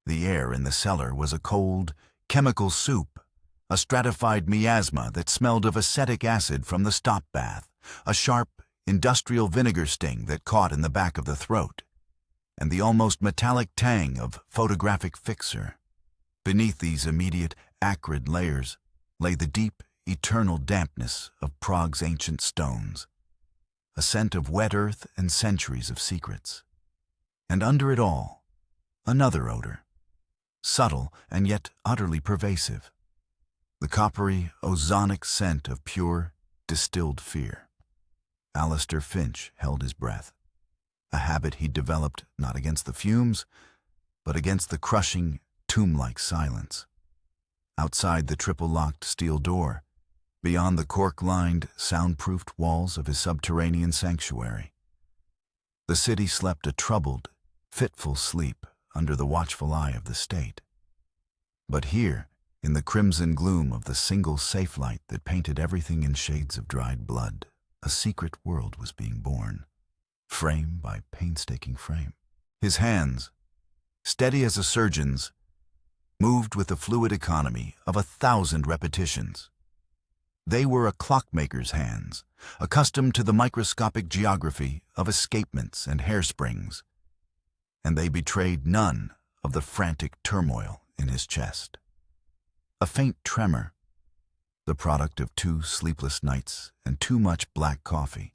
The air in the cellar was a cold, chemical soup, a stratified miasma that smelled of acetic acid from the stop bath, a sharp, industrial vinegar sting that caught in the back of the throat, and the almost metallic tang of photographic fixer. Beneath these immediate, acrid layers lay the deep, eternal dampness of Prague's ancient stones, a scent of wet earth and centuries of secrets. And under it all, another odor, subtle and yet utterly pervasive, the coppery, ozonic scent of pure, distilled fear. Alistair Finch held his breath, a habit he'd developed not against the fumes, but against the crushing, tomb-like silence. Outside the triple-locked steel door, beyond the cork-lined, soundproofed walls of his subterranean sanctuary, the city slept a troubled, fitful sleep under the watchful eye of the state. But here, in the crimson gloom of the single safe light that painted everything in shades of dried blood, a secret world was being born, frame by painstaking frame. His hands, steady as a surgeon's, moved with the fluid economy of 1,000 repetitions. They were a clockmaker's hands, accustomed to the microscopic geography of escapements and hairsprings, and they betrayed none of the frantic turmoil in his chest. A faint tremor, the product of 2 sleepless nights and too much black coffee,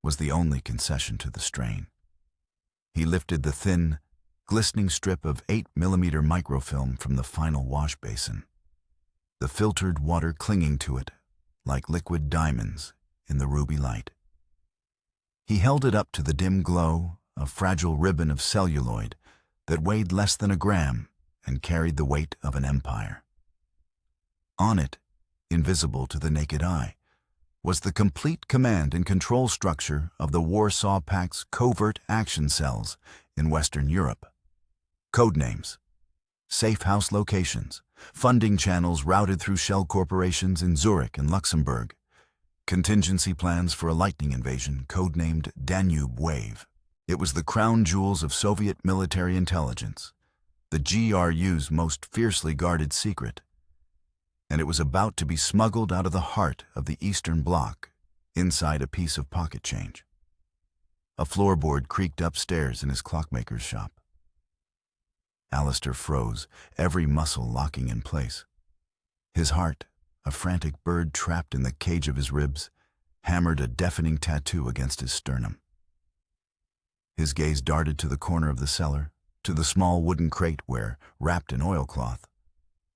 was the only concession to the strain. He lifted the thin, glistening strip of 8mm microfilm from the final wash basin, the filtered water clinging to it like liquid diamonds in the ruby light. He held it up to the dim glow, a fragile ribbon of celluloid that weighed less than a gram and carried the weight of an empire. On it, invisible to the naked eye, was the complete command and control structure of the Warsaw Pact's covert action cells in Western Europe. Codenames, safe house locations, funding channels routed through shell corporations in Zurich and Luxembourg, contingency plans for a lightning invasion codenamed Danube Wave. It was the crown jewels of Soviet military intelligence, the GRU's most fiercely guarded secret, and it was about to be smuggled out of the heart of the Eastern Bloc, inside a piece of pocket change. A floorboard creaked upstairs in his clockmaker's shop. Alistair froze, every muscle locking in place. His heart, a frantic bird trapped in the cage of his ribs, hammered a deafening tattoo against his sternum. His gaze darted to the corner of the cellar, to the small wooden crate where, wrapped in oilcloth,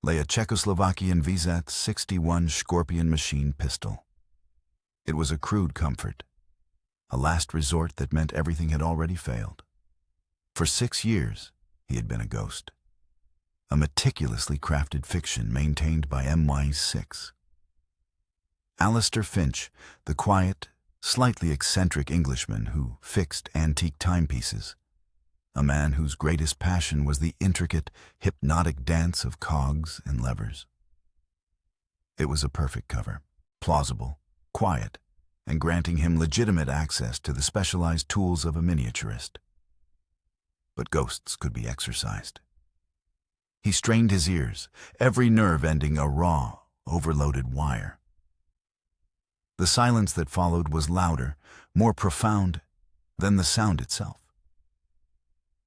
lay a Czechoslovakian Vizat 61 Scorpion machine pistol. It was a crude comfort, a last resort that meant everything had already failed. For 6 years, he had been a ghost, a meticulously crafted fiction maintained by MI6. Alistair Finch, the quiet, slightly eccentric Englishman who fixed antique timepieces, a man whose greatest passion was the intricate, hypnotic dance of cogs and levers. It was a perfect cover, plausible, quiet, and granting him legitimate access to the specialized tools of a miniaturist. But ghosts could be exorcised. He strained his ears, every nerve ending a raw, overloaded wire. The silence that followed was louder, more profound than the sound itself.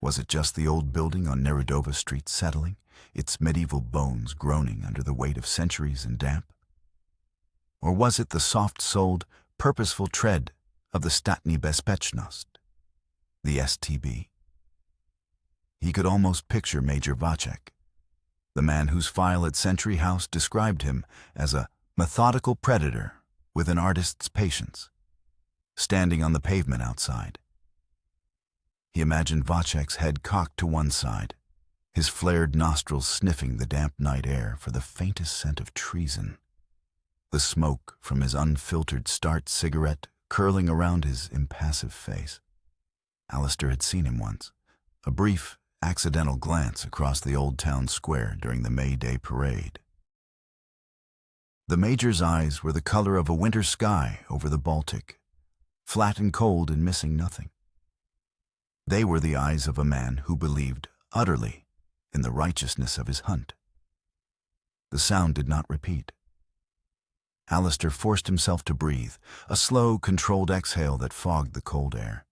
Was it just the old building on Nerudova Street settling, its medieval bones groaning under the weight of centuries and damp? Or was it the soft-souled, purposeful tread of the Statny Bezpečnost, the STB? He could almost picture Major Vacek, the man whose file at Century House described him as a methodical predator with an artist's patience, standing on the pavement outside. He imagined Vacek's head cocked to one side, his flared nostrils sniffing the damp night air for the faintest scent of treason, the smoke from his unfiltered start cigarette curling around his impassive face. Alistair had seen him once, a brief, accidental glance across the old town square during the May Day parade. The Major's eyes were the color of a winter sky over the Baltic, flat and cold and missing nothing. They were the eyes of a man who believed utterly in the righteousness of his hunt. The sound did not repeat. Alistair forced himself to breathe, a slow, controlled exhale that fogged the cold air.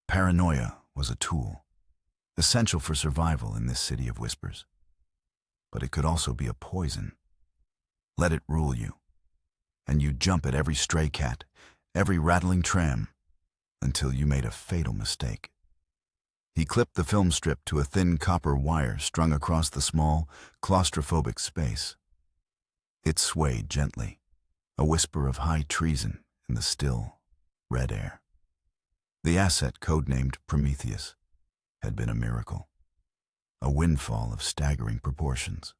Paranoia was a tool, essential for survival in this city of whispers. But it could also be a poison. Let it rule you, and you'd jump at every stray cat, every rattling tram, until you made a fatal mistake. He clipped the film strip to a thin copper wire strung across the small, claustrophobic space. It swayed gently, a whisper of high treason in the still, red air. The asset, codenamed Prometheus, had been a miracle, a windfall of staggering proportions.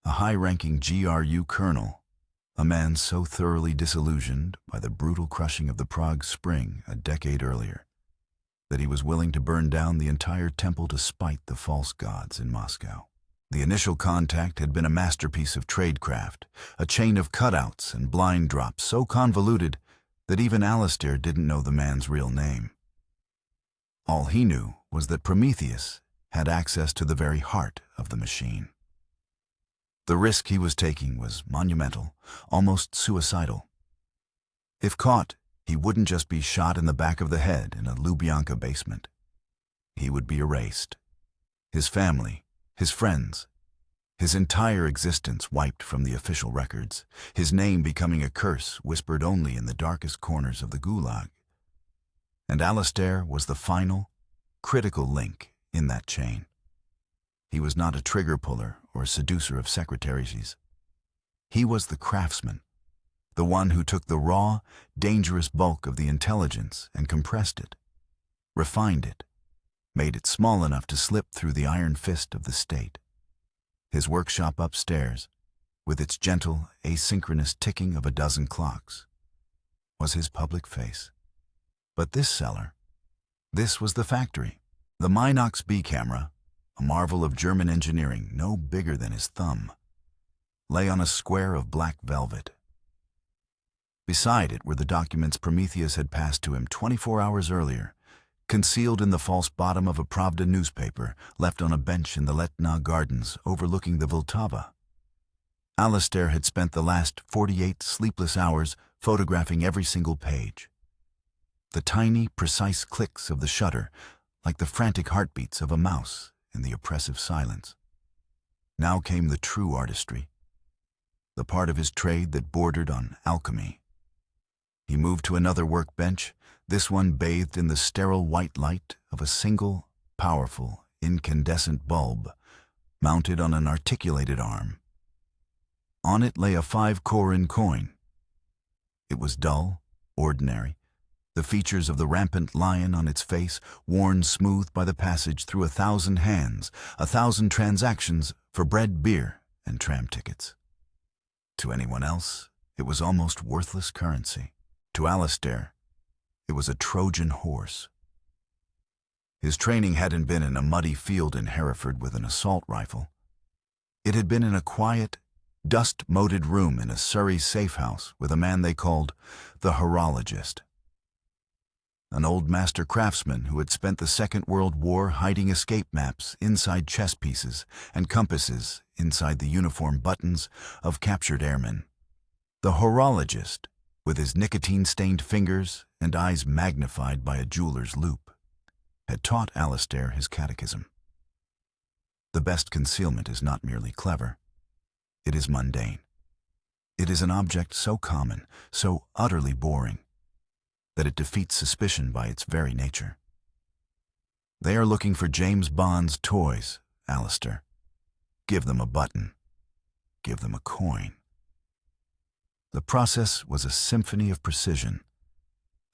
A high-ranking GRU colonel, a man so thoroughly disillusioned by the brutal crushing of the Prague Spring a decade earlier that he was willing to burn down the entire temple to spite the false gods in Moscow. The initial contact had been a masterpiece of tradecraft, a chain of cutouts and blind drops so convoluted that even Alistair didn't know the man's real name. All he knew was that Prometheus had access to the very heart of the machine. The risk he was taking was monumental, almost suicidal. If caught, he wouldn't just be shot in the back of the head in a Lubyanka basement. He would be erased. His family, his friends, his entire existence wiped from the official records, his name becoming a curse whispered only in the darkest corners of the Gulag. And Alistair was the final, critical link in that chain. He was not a trigger puller or a seducer of secretaries. He was the craftsman, the one who took the raw, dangerous bulk of the intelligence and compressed it, refined it, made it small enough to slip through the iron fist of the state. His workshop upstairs, with its gentle, asynchronous ticking of a dozen clocks, was his public face. But this cellar, this was the factory. The MI6 B camera, a marvel of German engineering no bigger than his thumb, lay on a square of black velvet. Beside it were the documents Prometheus had passed to him 24 hours earlier, concealed in the false bottom of a Pravda newspaper left on a bench in the Letna Gardens overlooking the Vltava. Alistair had spent the last 48 sleepless hours photographing every single page. The tiny, precise clicks of the shutter, like the frantic heartbeats of a mouse in the oppressive silence. Now came the true artistry, the part of his trade that bordered on alchemy. He moved to another workbench, this one bathed in the sterile white light of a single, powerful, incandescent bulb, mounted on an articulated arm. On it lay a 5-korin coin. It was dull, ordinary, the features of the rampant lion on its face worn smooth by the passage through 1,000 hands, 1,000 transactions for bread, beer, and tram tickets. To anyone else, it was almost worthless currency. To Alistair, it was a Trojan horse. His training hadn't been in a muddy field in Hereford with an assault rifle. It had been in a quiet, dust-moated room in a Surrey safe house with a man they called the horologist. An old master craftsman who had spent the Second World War hiding escape maps inside chess pieces and compasses inside the uniform buttons of captured airmen. The horologist, with his nicotine-stained fingers and eyes magnified by a jeweler's loupe, had taught Alistair his catechism. The best concealment is not merely clever. It is mundane. It is an object so common, so utterly boring, that it defeats suspicion by its very nature. They are looking for James Bond's toys, Alistair. Give them a button. Give them a coin. The process was a symphony of precision,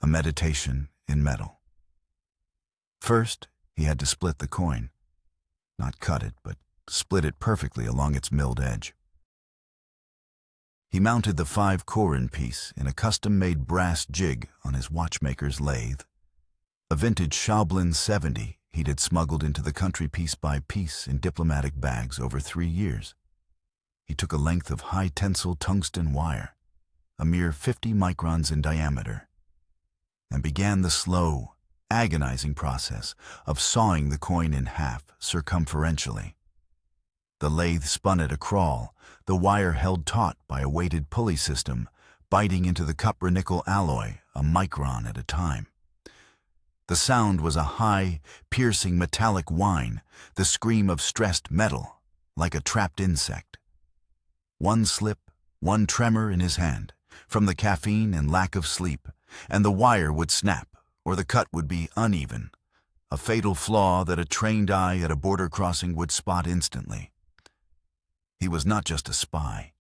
a meditation in metal. First, he had to split the coin. Not cut it, but split it perfectly along its milled edge. He mounted the 5-korin piece in a custom-made brass jig on his watchmaker's lathe, a vintage Schaublin 70 he'd had smuggled into the country piece by piece in diplomatic bags over 3 years. He took a length of high-tensile tungsten wire, a mere 50 microns in diameter, and began the slow, agonizing process of sawing the coin in half circumferentially. The lathe spun at a crawl, the wire held taut by a weighted pulley system, biting into the copper-nickel alloy a micron at a time. The sound was a high, piercing metallic whine, the scream of stressed metal, like a trapped insect. One slip, one tremor in his hand, from the caffeine and lack of sleep, and the wire would snap, or the cut would be uneven, a fatal flaw that a trained eye at a border crossing would spot instantly. He was not just a spy.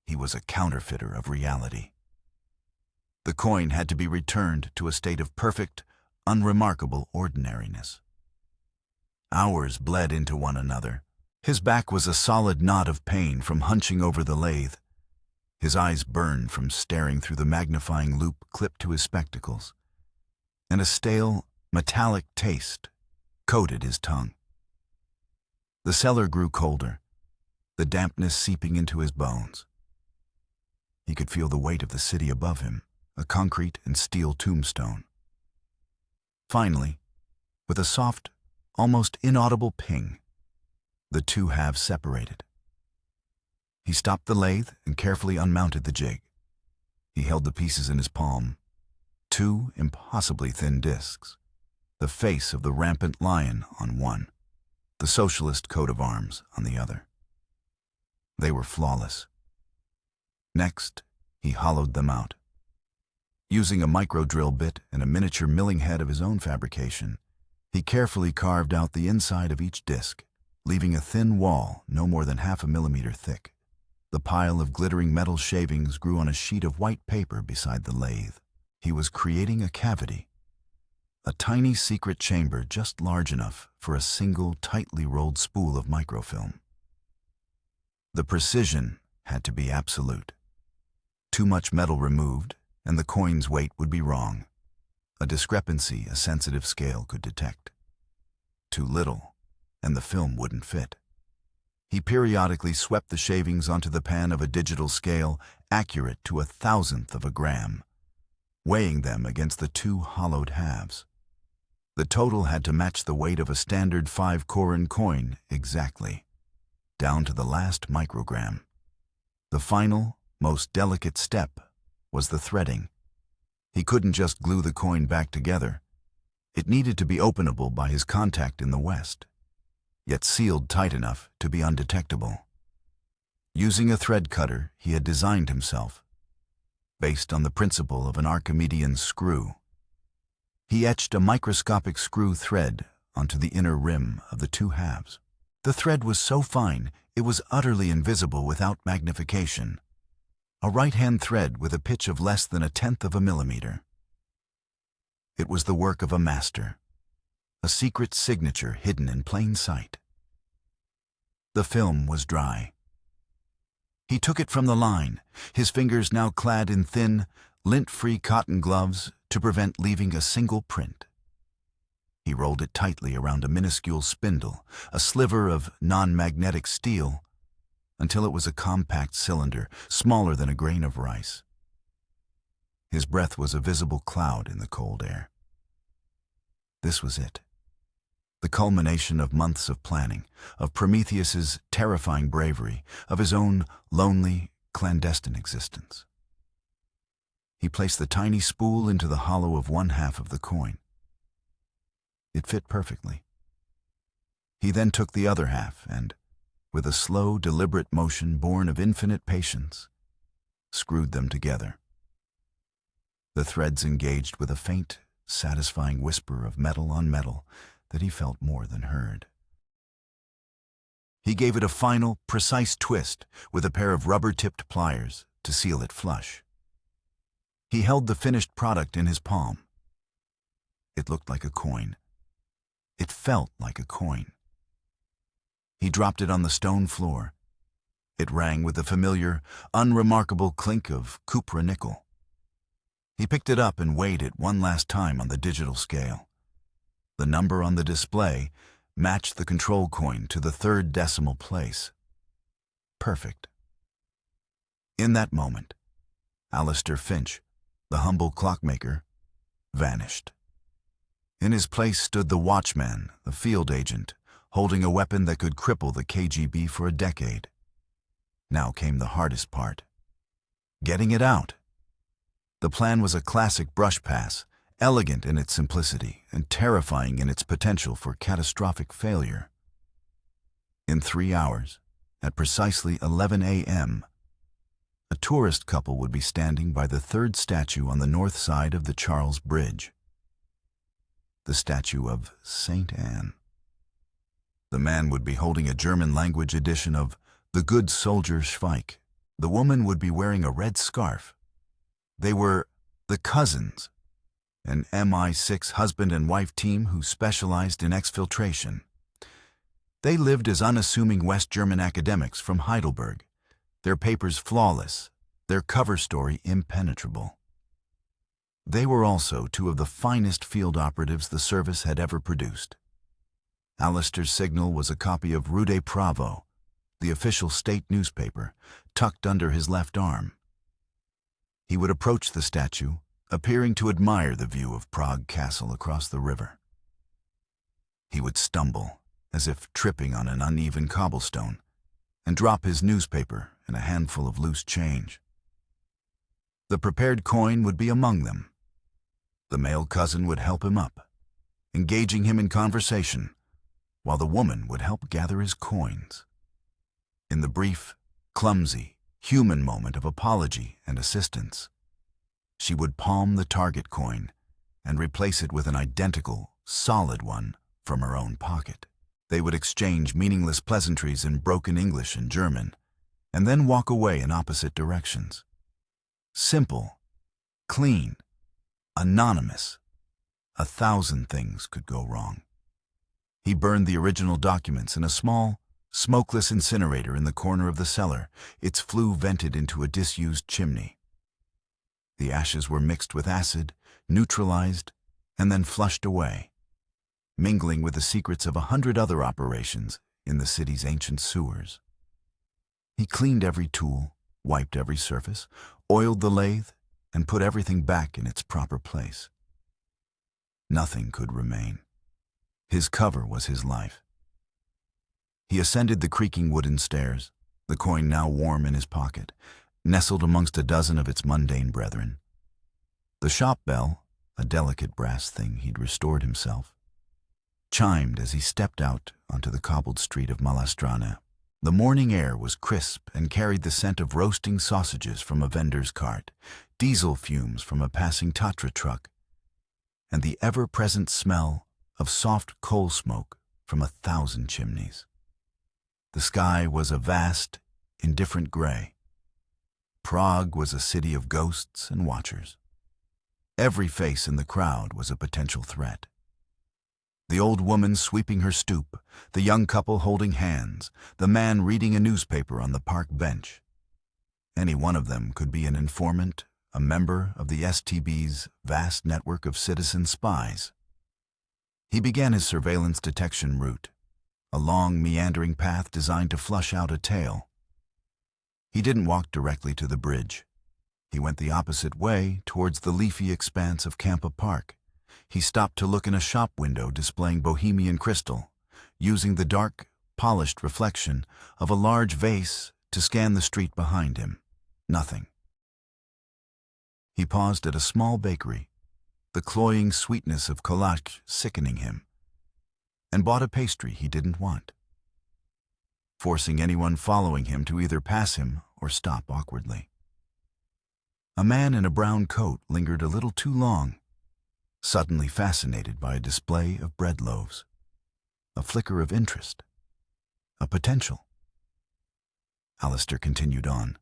He was a counterfeiter of reality. The coin had to be returned to a state of perfect, unremarkable ordinariness. Hours bled into one another. His back was a solid knot of pain from hunching over the lathe. His eyes burned from staring through the magnifying loop clipped to his spectacles, and a stale, metallic taste coated his tongue. The cellar grew colder, the dampness seeping into his bones. He could feel the weight of the city above him, a concrete and steel tombstone. Finally, with a soft, almost inaudible ping, the two halves separated. He stopped the lathe and carefully unmounted the jig. He held the pieces in his palm, two impossibly thin discs, the face of the rampant lion on one, the socialist coat of arms on the other. They were flawless. Next, he hollowed them out. Using a micro-drill bit and a miniature milling head of his own fabrication, he carefully carved out the inside of each disc, leaving a thin wall no more than 0.5 millimeter thick. The pile of glittering metal shavings grew on a sheet of white paper beside the lathe. He was creating a cavity, a tiny secret chamber just large enough for a single tightly rolled spool of microfilm. The precision had to be absolute. Too much metal removed, and the coin's weight would be wrong, a discrepancy a sensitive scale could detect. Too little, and the film wouldn't fit. He periodically swept the shavings onto the pan of a digital scale accurate to 1,000th of a gram, weighing them against the two hollowed halves. The total had to match the weight of a standard 5-koron coin exactly, down to the last microgram. The final, most delicate step was the threading. He couldn't just glue the coin back together. It needed to be openable by his contact in the West, yet sealed tight enough to be undetectable. Using a thread cutter he had designed himself, based on the principle of an Archimedean screw, he etched a microscopic screw thread onto the inner rim of the two halves. The thread was so fine it was utterly invisible without magnification, a right-hand thread with a pitch of less than 1/10 of a millimeter. It was the work of a master, a secret signature hidden in plain sight. The film was dry. He took it from the line, his fingers now clad in thin, lint-free cotton gloves to prevent leaving a single print. He rolled it tightly around a minuscule spindle, a sliver of non-magnetic steel, until it was a compact cylinder, smaller than a grain of rice. His breath was a visible cloud in the cold air. This was it. The culmination of months of planning, of Prometheus's terrifying bravery, of his own lonely, clandestine existence. He placed the tiny spool into the hollow of one half of the coin. It fit perfectly. He then took the other half and, with a slow, deliberate motion born of infinite patience, screwed them together. The threads engaged with a faint, satisfying whisper of metal on metal that he felt more than heard. He gave it a final, precise twist with a pair of rubber-tipped pliers to seal it flush. He held the finished product in his palm. It looked like a coin. It felt like a coin. He dropped it on the stone floor. It rang with the familiar, unremarkable clink of cupra nickel. He picked it up and weighed it one last time on the digital scale. The number on the display matched the control coin to the 3rd decimal place. Perfect. In that moment, Alistair Finch, the humble clockmaker, vanished. In his place stood the watchman, the field agent, holding a weapon that could cripple the KGB for a decade. Now came the hardest part: getting it out. The plan was a classic brush pass, elegant in its simplicity and terrifying in its potential for catastrophic failure. In 3 hours, at precisely 11 a.m., a tourist couple would be standing by the third statue on the north side of the Charles Bridge. The statue of Saint Anne. The man would be holding a German-language edition of The Good Soldier Schweik. The woman would be wearing a red scarf. They were the Cousins, an MI6 husband and wife team who specialized in exfiltration. They lived as unassuming West German academics from Heidelberg, their papers flawless, their cover story impenetrable. They were also two of the finest field operatives the service had ever produced. Alistair's signal was a copy of Rude Pravo, the official state newspaper, tucked under his left arm. He would approach the statue, appearing to admire the view of Prague Castle across the river. He would stumble, as if tripping on an uneven cobblestone, and drop his newspaper and a handful of loose change. The prepared coin would be among them. The male cousin would help him up, engaging him in conversation, while the woman would help gather his coins. In the brief, clumsy, human moment of apology and assistance, she would palm the target coin and replace it with an identical, solid one from her own pocket. They would exchange meaningless pleasantries in broken English and German, and then walk away in opposite directions. Simple, clean, anonymous. 1,000 things could go wrong. He burned the original documents in a small, smokeless incinerator in the corner of the cellar, its flue vented into a disused chimney. The ashes were mixed with acid, neutralized, and then flushed away, mingling with the secrets of 100 other operations in the city's ancient sewers. He cleaned every tool, wiped every surface, oiled the lathe, and put everything back in its proper place. Nothing could remain. His cover was his life. He ascended the creaking wooden stairs, the coin now warm in his pocket, nestled amongst a dozen of its mundane brethren. The shop bell, a delicate brass thing he'd restored himself, chimed as he stepped out onto the cobbled street of Malastrana. The morning air was crisp and carried the scent of roasting sausages from a vendor's cart, diesel fumes from a passing Tatra truck, and the ever-present smell of soft coal smoke from 1,000 chimneys. The sky was a vast, indifferent gray. Prague was a city of ghosts and watchers. Every face in the crowd was a potential threat. The old woman sweeping her stoop, the young couple holding hands, the man reading a newspaper on the park bench. Any one of them could be an informant, a member of the STB's vast network of citizen spies. He began his surveillance detection route, a long, meandering path designed to flush out a tail. He didn't walk directly to the bridge. He went the opposite way towards the leafy expanse of Campa Park. He stopped to look in a shop window displaying Bohemian crystal, using the dark, polished reflection of a large vase to scan the street behind him. Nothing. He paused at a small bakery, the cloying sweetness of kolach sickening him, and bought a pastry he didn't want, forcing anyone following him to either pass him or stop awkwardly. A man in a brown coat lingered a little too long, suddenly fascinated by a display of bread loaves, a flicker of interest, a potential. Alistair continued on,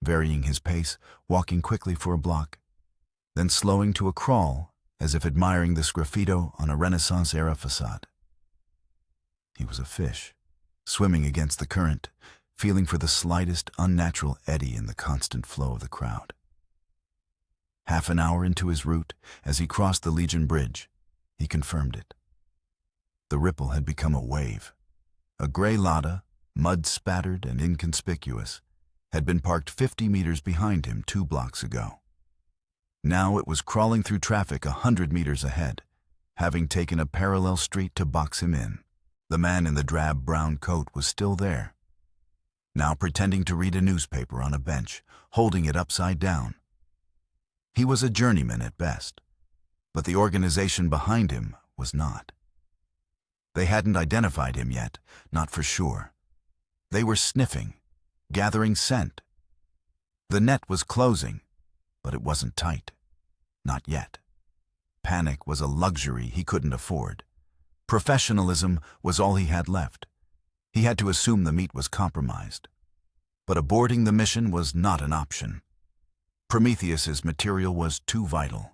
varying his pace, walking quickly for a block, then slowing to a crawl as if admiring the sgraffito on a Renaissance-era facade. He was a fish, swimming against the current, feeling for the slightest unnatural eddy in the constant flow of the crowd. Half an hour into his route, as he crossed the Legion Bridge, he confirmed it. The ripple had become a wave. A gray Lada, mud-spattered and inconspicuous, had been parked 50 meters behind him 2 blocks ago. Now it was crawling through traffic 100 meters ahead, having taken a parallel street to box him in. The man in the drab brown coat was still there, now pretending to read a newspaper on a bench, holding it upside down. He was a journeyman at best, but the organization behind him was not. They hadn't identified him yet, not for sure. They were sniffing, gathering scent. The net was closing, but it wasn't tight. Not yet. Panic was a luxury he couldn't afford. Professionalism was all he had left. He had to assume the meat was compromised. But aborting the mission was not an option. Prometheus's material was too vital.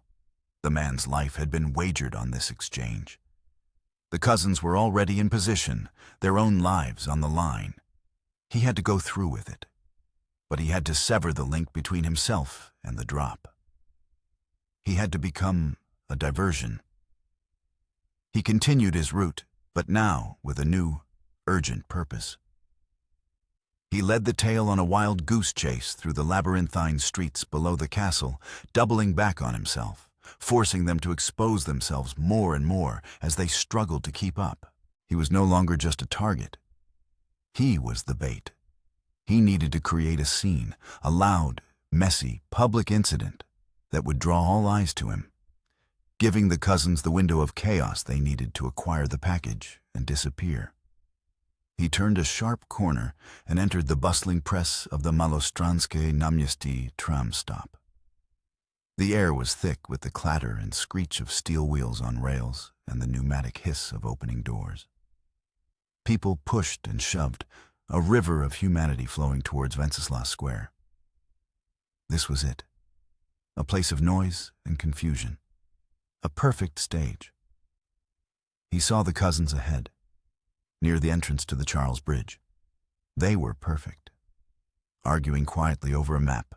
The man's life had been wagered on this exchange. The cousins were already in position, their own lives on the line. He had to go through with it. But he had to sever the link between himself and the drop. He had to become a diversion. He continued his route, but now with a new, urgent purpose. He led the tale on a wild goose chase through the labyrinthine streets below the castle, doubling back on himself, forcing them to expose themselves more and more as they struggled to keep up. He was no longer just a target. He was the bait. He needed to create a scene, a loud, messy, public incident that would draw all eyes to him, giving the cousins the window of chaos they needed to acquire the package and disappear. He turned a sharp corner and entered the bustling press of the Malostranske Namjesty tram stop. The air was thick with the clatter and screech of steel wheels on rails and the pneumatic hiss of opening doors. People pushed and shoved, a river of humanity flowing towards Wenceslas Square. This was it, a place of noise and confusion, a perfect stage. He saw the cousins ahead, near the entrance to the Charles Bridge. They were perfect, arguing quietly over a map,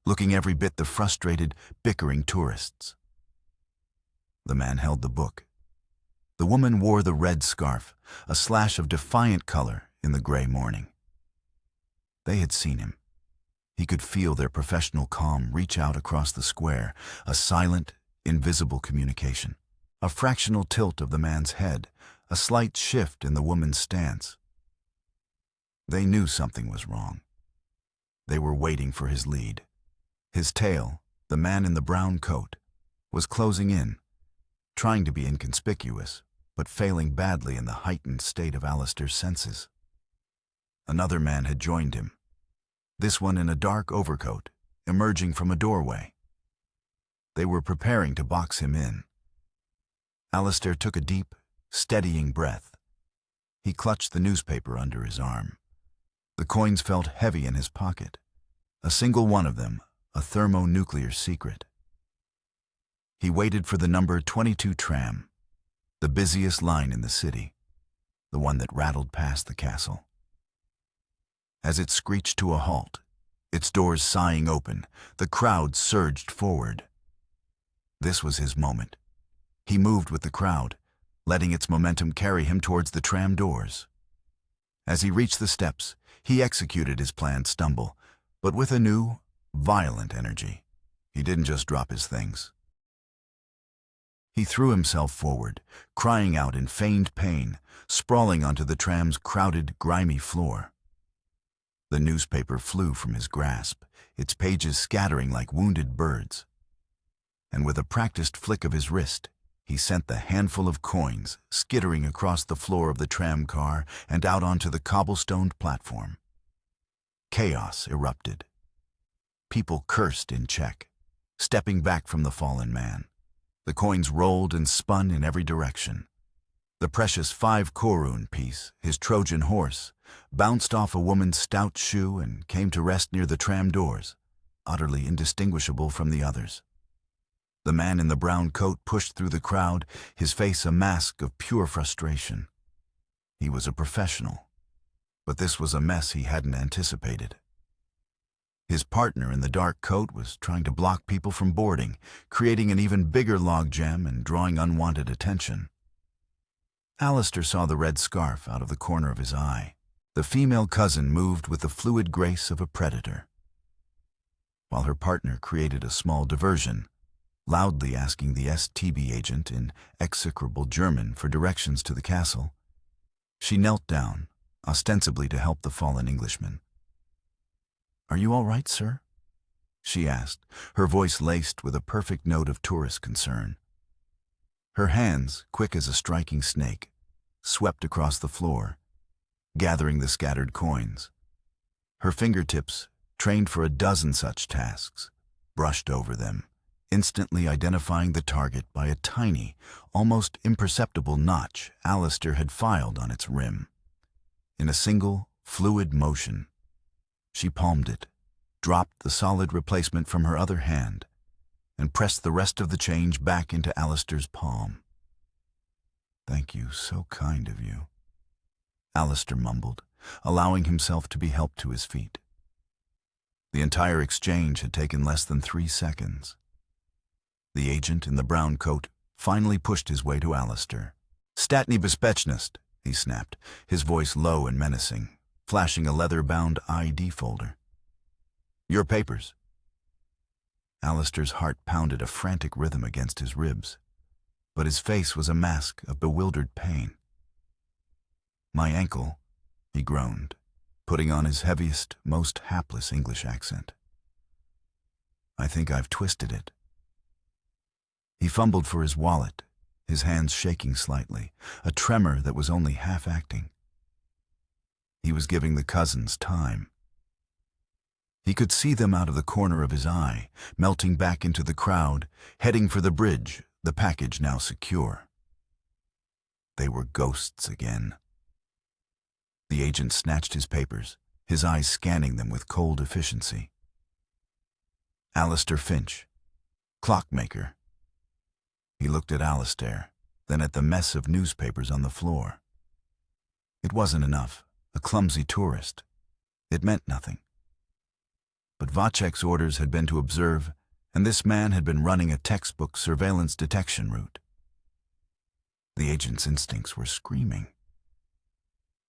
looking every bit the frustrated, bickering tourists. The man held the book. The woman wore the red scarf, a slash of defiant color in the gray morning. They had seen him. He could feel their professional calm reach out across the square, a silent, invisible communication. A fractional tilt of the man's head, a slight shift in the woman's stance. They knew something was wrong. They were waiting for his lead. His tail, the man in the brown coat, was closing in, trying to be inconspicuous, but failing badly in the heightened state of Alistair's senses. Another man had joined him, this one in a dark overcoat, emerging from a doorway. They were preparing to box him in. Alistair took a deep, steadying breath. He clutched the newspaper under his arm. The coins felt heavy in his pocket, a single one of them a thermonuclear secret. He waited for the number 22 tram, the busiest line in the city, the one that rattled past the castle. As it screeched to a halt, its doors sighing open, the crowd surged forward. This was his moment. He moved with the crowd, letting its momentum carry him towards the tram doors. As he reached the steps, he executed his planned stumble, but with a new, violent energy. He didn't just drop his things. He threw himself forward, crying out in feigned pain, sprawling onto the tram's crowded, grimy floor. The newspaper flew from his grasp, its pages scattering like wounded birds. And with a practiced flick of his wrist, he sent the handful of coins skittering across the floor of the tram car and out onto the cobblestoned platform. Chaos erupted. People cursed in Czech, stepping back from the fallen man. The coins rolled and spun in every direction. The precious 5 korun piece, his Trojan horse, bounced off a woman's stout shoe and came to rest near the tram doors, utterly indistinguishable from the others. The man in the brown coat pushed through the crowd, his face a mask of pure frustration. He was a professional, but this was a mess he hadn't anticipated. His partner in the dark coat was trying to block people from boarding, creating an even bigger logjam and drawing unwanted attention. Alistair saw the red scarf out of the corner of his eye. The female cousin moved with the fluid grace of a predator. While her partner created a small diversion, loudly asking the STB agent in execrable German for directions to the castle. She knelt down, ostensibly to help the fallen Englishman. "Are you all right, sir?" she asked, her voice laced with a perfect note of tourist concern. Her hands, quick as a striking snake, swept across the floor, gathering the scattered coins. Her fingertips, trained for a dozen such tasks, brushed over them, instantly identifying the target by a tiny, almost imperceptible notch Alistair had filed on its rim. In a single, fluid motion, she palmed it, dropped the solid replacement from her other hand, and pressed the rest of the change back into Alistair's palm. "Thank you, so kind of you," Alistair mumbled, allowing himself to be helped to his feet. The entire exchange had taken less than 3 seconds. The agent in the brown coat finally pushed his way to Alistair. "Statny bezpečnost," he snapped, his voice low and menacing, flashing a leather-bound ID folder. "Your papers." Alistair's heart pounded a frantic rhythm against his ribs, but his face was a mask of bewildered pain. "My ankle," he groaned, putting on his heaviest, most hapless English accent. "I think I've twisted it." He fumbled for his wallet, his hands shaking slightly, a tremor that was only half-acting. He was giving the cousins time. He could see them out of the corner of his eye, melting back into the crowd, heading for the bridge, the package now secure. They were ghosts again. The agent snatched his papers, his eyes scanning them with cold efficiency. Alistair Finch, clockmaker. He looked at Alistair, then at the mess of newspapers on the floor. It wasn't enough, a clumsy tourist. It meant nothing. But Wojciech's orders had been to observe, and this man had been running a textbook surveillance detection route. The agent's instincts were screaming.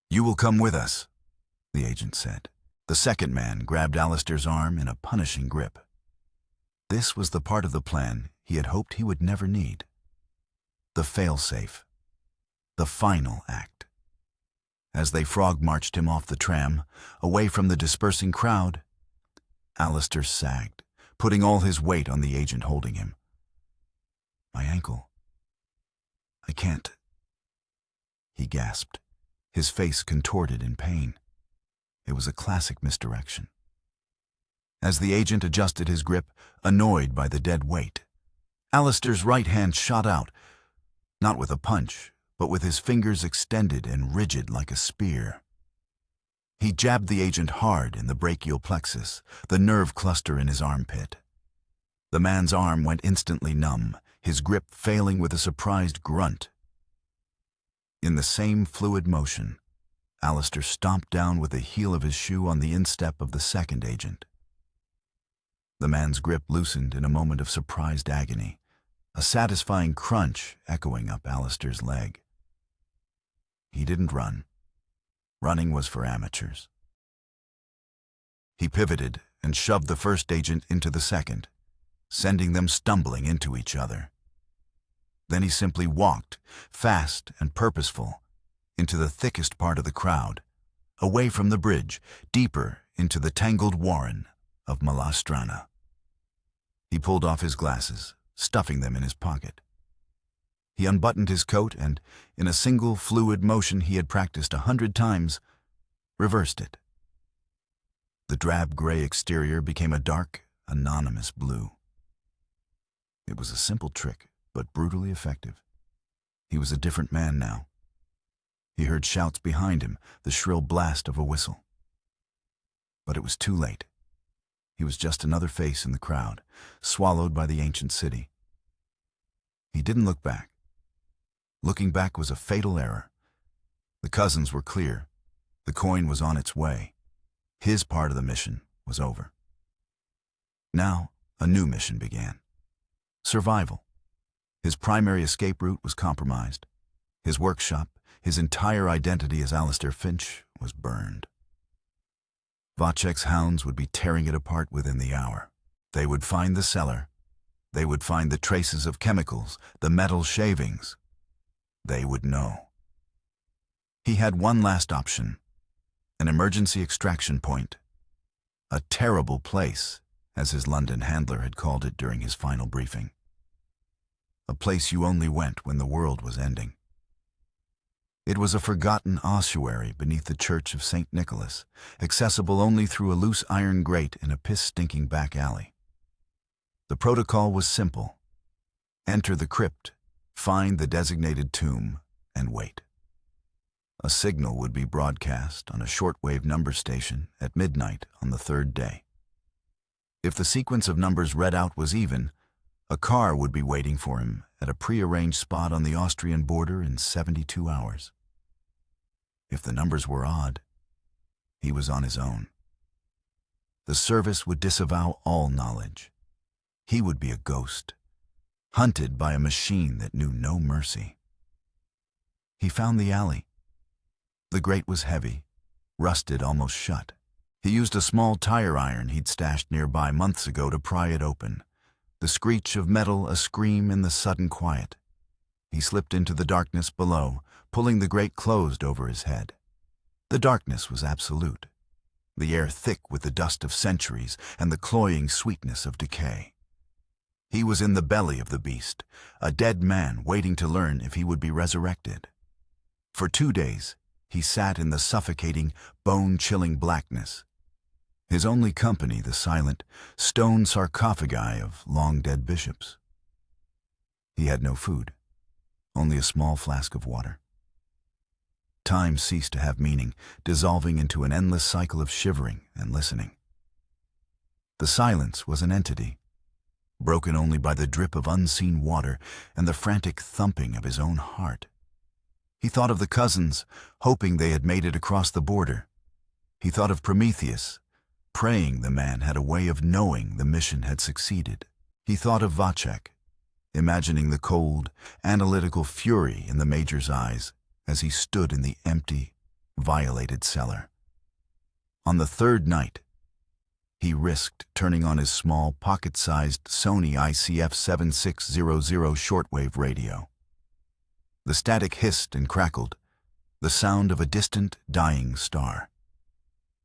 "You will come with us," the agent said. The second man grabbed Alistair's arm in a punishing grip. This was the part of the plan he had hoped he would never need. The fail-safe. The final act. As they frog-marched him off the tram, away from the dispersing crowd, Alistair sagged, putting all his weight on the agent holding him. "My ankle. I can't," he gasped, his face contorted in pain. It was a classic misdirection. As the agent adjusted his grip, annoyed by the dead weight, Alistair's right hand shot out, not with a punch, but with his fingers extended and rigid like a spear. He jabbed the agent hard in the brachial plexus, the nerve cluster in his armpit. The man's arm went instantly numb, his grip failing with a surprised grunt. In the same fluid motion, Alistair stomped down with the heel of his shoe on the instep of the second agent. The man's grip loosened in a moment of surprised agony, a satisfying crunch echoing up Alistair's leg. He didn't run. Running was for amateurs. He pivoted and shoved the first agent into the second, sending them stumbling into each other. Then he simply walked, fast and purposeful, into the thickest part of the crowd, away from the bridge, deeper into the tangled warren of Malastrana. He pulled off his glasses, stuffing them in his pocket. He unbuttoned his coat and, in a single fluid motion he had practiced 100 times, reversed it. The drab gray exterior became a dark, anonymous blue. It was a simple trick, but brutally effective. He was a different man now. He heard shouts behind him, the shrill blast of a whistle. But it was too late. He was just another face in the crowd, swallowed by the ancient city. He didn't look back. Looking back was a fatal error. The cousins were clear. The coin was on its way. His part of the mission was over. Now, a new mission began. Survival. His primary escape route was compromised. His workshop, his entire identity as Alistair Finch, was burned. Wojciech's hounds would be tearing it apart within the hour. They would find the cellar, They would find the traces of chemicals, the metal shavings. They would know. He had one last option, an emergency extraction point. A terrible place, as his London handler had called it during his final briefing. A place you only went when the world was ending. It was a forgotten ossuary beneath the church of St. Nicholas, accessible only through a loose iron grate in a piss-stinking back alley. The protocol was simple. Enter the crypt, find the designated tomb, and wait. A signal would be broadcast on a shortwave number station at midnight on the third day. If the sequence of numbers read out was even, a car would be waiting for him at a prearranged spot on the Austrian border in 72 hours. If the numbers were odd, he was on his own. The service would disavow all knowledge. He would be a ghost, hunted by a machine that knew no mercy. He found the alley. The grate was heavy, rusted almost shut. He used a small tire iron he'd stashed nearby months ago to pry it open. The screech of metal a scream in the sudden quiet. He slipped into the darkness below, pulling the grate closed over his head. The darkness was absolute, the air thick with the dust of centuries and the cloying sweetness of decay. He was in the belly of the beast, a dead man waiting to learn if he would be resurrected. For 2 days, he sat in the suffocating, bone-chilling blackness. His only company, the silent, stone sarcophagi of long-dead bishops. He had no food, only a small flask of water. Time ceased to have meaning, dissolving into an endless cycle of shivering and listening. The silence was an entity, broken only by the drip of unseen water and the frantic thumping of his own heart. He thought of the cousins, hoping they had made it across the border. He thought of Prometheus, praying the man had a way of knowing the mission had succeeded. He thought of Vacek, imagining the cold, analytical fury in the major's eyes as he stood in the empty, violated cellar. On the third night, he risked turning on his small, pocket-sized Sony ICF 7600 shortwave radio. The static hissed and crackled, the sound of a distant, dying star.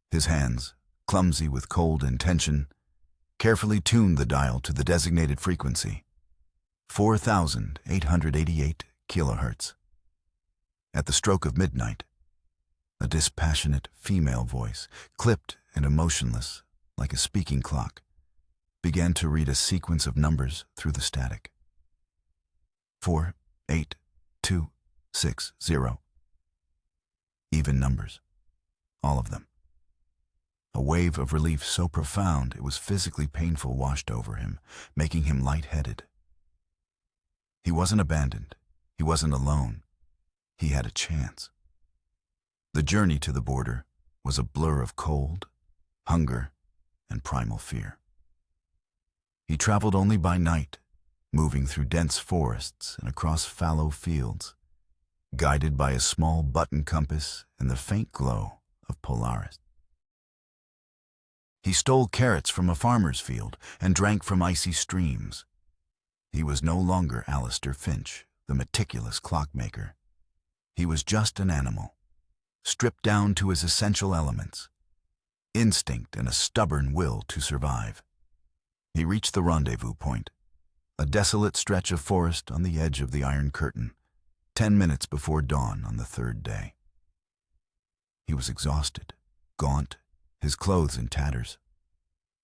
His hands, clumsy with cold intention, carefully tuned the dial to the designated frequency, 4,888 kilohertz. At the stroke of midnight, a dispassionate female voice, clipped and emotionless like a speaking clock, began to read a sequence of numbers through the static. 4, 8, 2, 6, 0. Even numbers, all of them. A wave of relief so profound it was physically painful washed over him, making him lightheaded. He wasn't abandoned. He wasn't alone. He had a chance. The journey to the border was a blur of cold, hunger, and primal fear. He traveled only by night, moving through dense forests and across fallow fields, guided by a small button compass and the faint glow of Polaris. He stole carrots from a farmer's field and drank from icy streams. He was no longer Alistair Finch, the meticulous clockmaker. He was just an animal, stripped down to his essential elements, instinct and a stubborn will to survive. He reached the rendezvous point, a desolate stretch of forest on the edge of the Iron Curtain, 10 minutes before dawn on the third day. He was exhausted, gaunt, his clothes in tatters.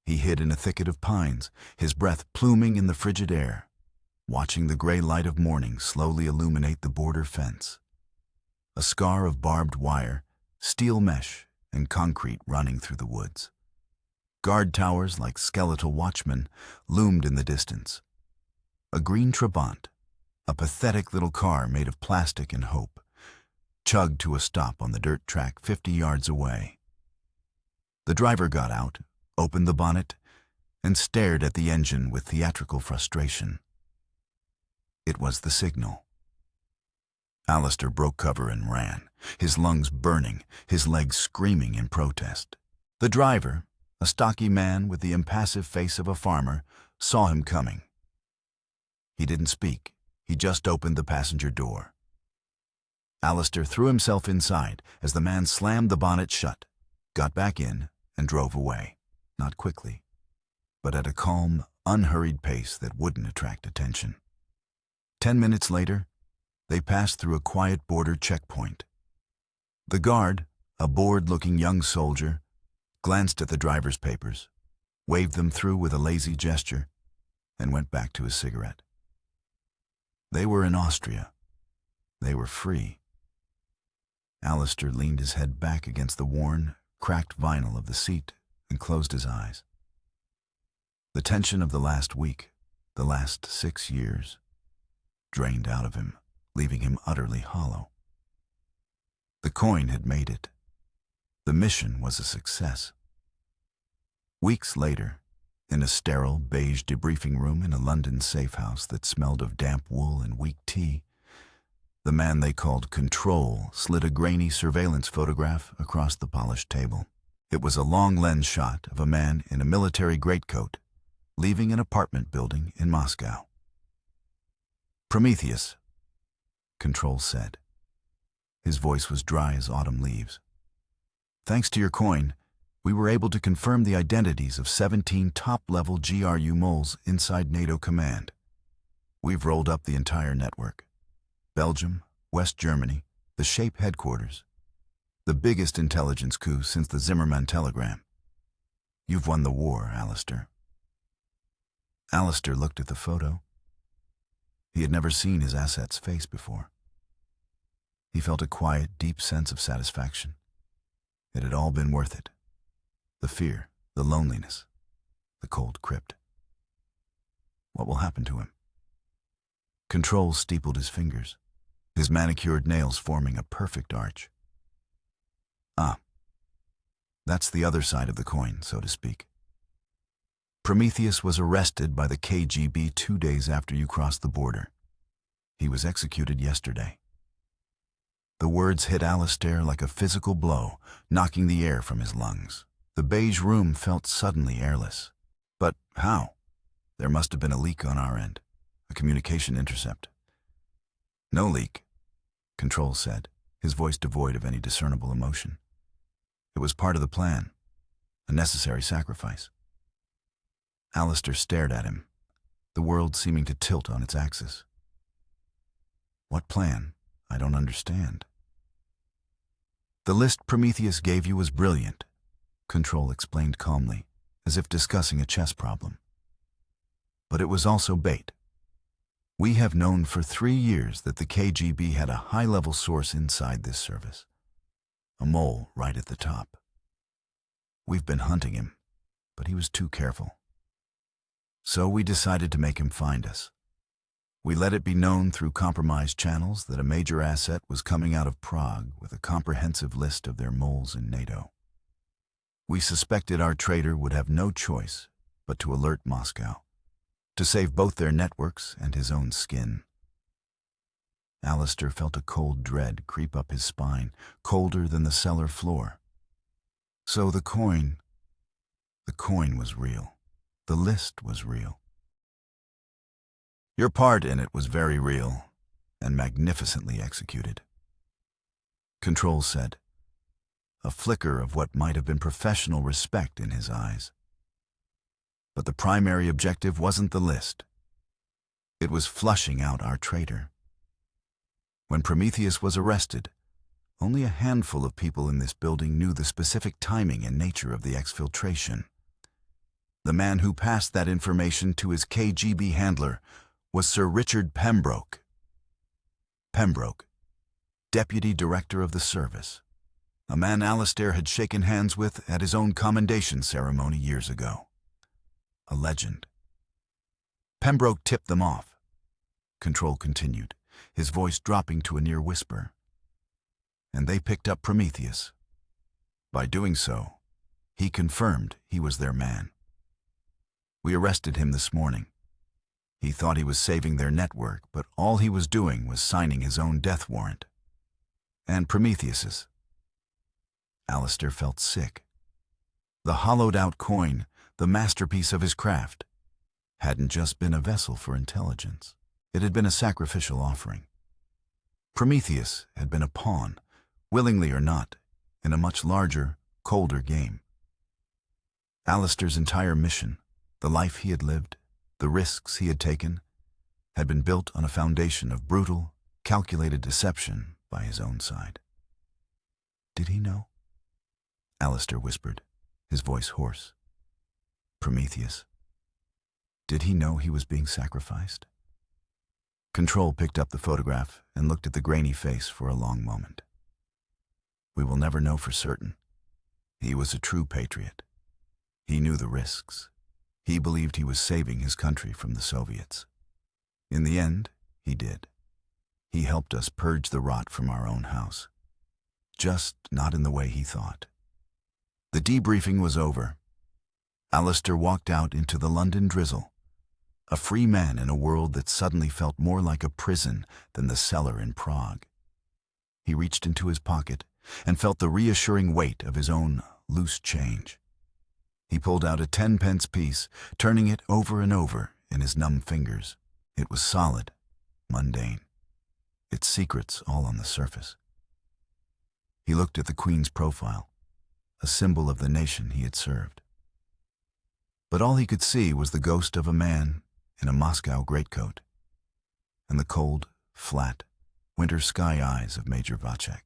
He hid in a thicket of pines, his breath pluming in the frigid air, watching the gray light of morning slowly illuminate the border fence. A scar of barbed wire, steel mesh, and concrete running through the woods. Guard towers like skeletal watchmen loomed in the distance. A green Trabant, a pathetic little car made of plastic and hope, chugged to a stop on the dirt track 50 yards away. The driver got out, opened the bonnet, and stared at the engine with theatrical frustration. It was the signal. Alistair broke cover and ran, his lungs burning, his legs screaming in protest. The driver, a stocky man with the impassive face of a farmer, saw him coming. He didn't speak. He just opened the passenger door. Alistair threw himself inside as the man slammed the bonnet shut, got back in, and drove away. Not quickly, but at a calm, unhurried pace that wouldn't attract attention. 10 minutes later, they passed through a quiet border checkpoint. The guard, a bored-looking young soldier, glanced at the driver's papers, waved them through with a lazy gesture, and went back to his cigarette. They were in Austria. They were free. Alistair leaned his head back against the worn, cracked vinyl of the seat and closed his eyes. The tension of the last week, the last 6 years, drained out of him, leaving him utterly hollow. The coin had made it. The mission was a success. Weeks later, in a sterile, beige debriefing room in a London safe house that smelled of damp wool and weak tea, the man they called Control slid a grainy surveillance photograph across the polished table. It was a long lens shot of a man in a military greatcoat, leaving an apartment building in Moscow. "Prometheus," Control said. His voice was dry as autumn leaves. "Thanks to your coin, we were able to confirm the identities of 17 top-level GRU moles inside NATO command. We've rolled up the entire network. Belgium, West Germany, the SHAPE headquarters. The biggest intelligence coup since the Zimmermann telegram. You've won the war, Alistair." Alistair looked at the photo. He had never seen his asset's face before. He felt a quiet, deep sense of satisfaction. It had all been worth it. The fear, the loneliness, the cold crypt. What will happen to him? Control steepled his fingers, his manicured nails forming a perfect arch. That's the other side of the coin, so to speak. Prometheus was arrested by the KGB 2 days after you crossed the border. He was executed yesterday. The words hit Alistair like a physical blow, knocking the air from his lungs. The beige room felt suddenly airless. But how? There must have been a leak on our end, a communication intercept. "No leak," Control said, his voice devoid of any discernible emotion. "It was part of the plan, a necessary sacrifice." Alistair stared at him, the world seeming to tilt on its axis. "What plan? I don't understand." "The list Prometheus gave you was brilliant," Control explained calmly, as if discussing a chess problem. "But it was also bait. We have known for 3 years that the KGB had a high-level source inside this service. A mole right at the top. We've been hunting him, but he was too careful. So we decided to make him find us. We let it be known through compromised channels that a major asset was coming out of Prague with a comprehensive list of their moles in NATO. We suspected our traitor would have no choice but to alert Moscow, to save both their networks and his own skin." Alistair felt a cold dread creep up his spine, colder than the cellar floor. So the coin was real. The list was real. "Your part in it was very real and magnificently executed," Control said, a flicker of what might have been professional respect in his eyes. "But the primary objective wasn't the list. It was flushing out our traitor. When Prometheus was arrested, only a handful of people in this building knew the specific timing and nature of the exfiltration. The man who passed that information to his KGB handler was Sir Richard Pembroke. Pembroke, Deputy Director of the Service, a man Alistair had shaken hands with at his own commendation ceremony years ago. A legend. Pembroke tipped them off," Control continued, his voice dropping to a near whisper. "And they picked up Prometheus. By doing so, he confirmed he was their man. We arrested him this morning. He thought he was saving their network, but all he was doing was signing his own death warrant. And Prometheus's." Alistair felt sick. The hollowed-out coin, the masterpiece of his craft, hadn't just been a vessel for intelligence. It had been a sacrificial offering. Prometheus had been a pawn, willingly or not, in a much larger, colder game. Alistair's entire mission, the life he had lived, the risks he had taken, had been built on a foundation of brutal, calculated deception by his own side. Did he know? Alistair whispered, his voice hoarse. Prometheus. Did he know he was being sacrificed? Control picked up the photograph and looked at the grainy face for a long moment. We will never know for certain. He was a true patriot. He knew the risks. He believed he was saving his country from the Soviets. In the end, he did. He helped us purge the rot from our own house. Just not in the way he thought. The debriefing was over. Alistair walked out into the London drizzle, a free man in a world that suddenly felt more like a prison than the cellar in Prague. He reached into his pocket and felt the reassuring weight of his own loose change. He pulled out a 10-pence piece, turning it over and over in his numb fingers. It was solid, mundane, its secrets all on the surface. He looked at the Queen's profile, a symbol of the nation he had served. But all he could see was the ghost of a man in a Moscow greatcoat and the cold, flat, winter sky eyes of Major Vacek.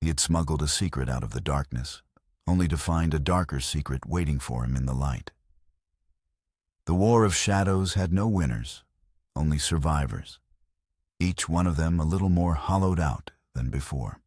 He had smuggled a secret out of the darkness, only to find a darker secret waiting for him in the light. The war of shadows had no winners, only survivors, each one of them a little more hollowed out than before.